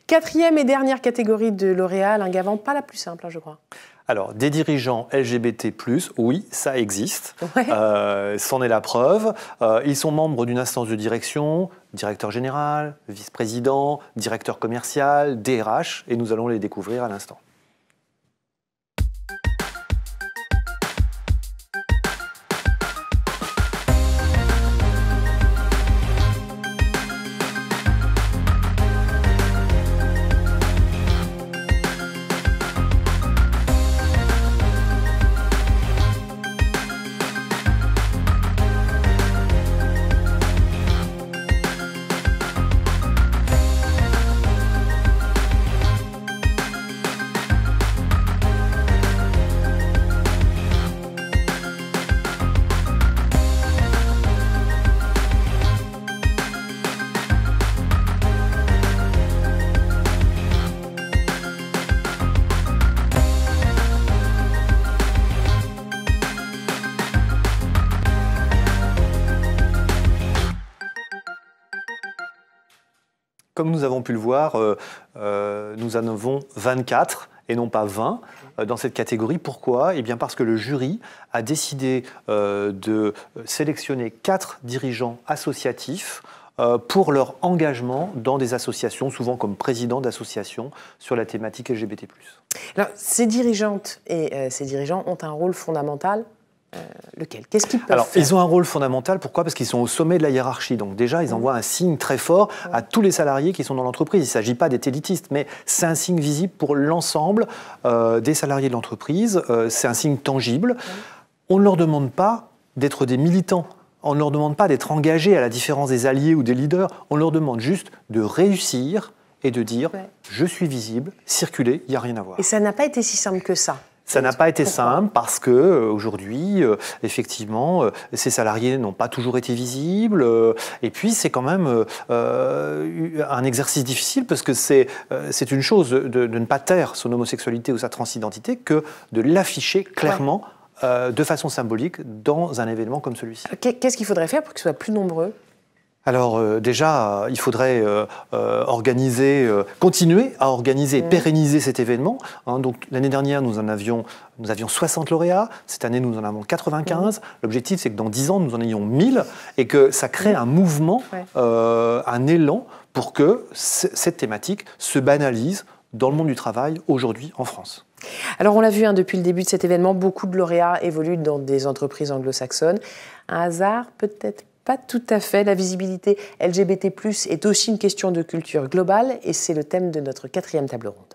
Quatrième et dernière catégorie de lauréats, Alain Gavant, pas la plus simple, hein, je crois. Alors, des dirigeants LGBT+, oui, ça existe. Ouais. C'en est la preuve. Ils sont membres d'une instance de direction, directeur général, vice-président, directeur commercial, DRH, et nous allons les découvrir à l'instant. Comme nous avons pu le voir, nous en avons 24 et non pas 20 dans cette catégorie. Pourquoi? Eh bien parce que le jury a décidé de sélectionner 4 dirigeants associatifs pour leur engagement dans des associations, souvent comme président d'associations, sur la thématique LGBT+. Alors, ces dirigeantes et ces dirigeants ont un rôle fondamental. Lequel? Qu'est-ce qu'ils peuvent faire? Ils ont un rôle fondamental. Pourquoi? Parce qu'ils sont au sommet de la hiérarchie. Donc déjà, ils envoient un signe très fort à tous les salariés qui sont dans l'entreprise. Il ne s'agit pas d'être élitiste, mais c'est un signe visible pour l'ensemble des salariés de l'entreprise. C'est un signe tangible. On ne leur demande pas d'être des militants. On ne leur demande pas d'être engagés à la différence des alliés ou des leaders. On leur demande juste de réussir et de dire « je suis visible, circuler, il n'y a rien à voir ». Et ça n'a pas été si simple que ça. Ça n'a pas été simple parce que aujourd'hui, effectivement, ces salariés n'ont pas toujours été visibles. Et puis, c'est quand même un exercice difficile parce que c'est une chose de ne pas taire son homosexualité ou sa transidentité que de l'afficher clairement de façon symbolique dans un événement comme celui-ci. Qu'est-ce qu'il faudrait faire pour qu'ils soient plus nombreux ? Alors déjà, il faudrait continuer à organiser et pérenniser cet événement. Donc l'année dernière, nous avions 60 lauréats. Cette année, nous en avons 95. L'objectif, c'est que dans 10 ans, nous en ayons 1000 et que ça crée un mouvement, un élan pour que cette thématique se banalise dans le monde du travail aujourd'hui en France. Alors on l'a vu depuis le début de cet événement, beaucoup de lauréats évoluent dans des entreprises anglo-saxonnes. Un hasard peut-être? Pas tout à fait. La visibilité LGBT+ est aussi une question de culture globale et c'est le thème de notre 4e table ronde.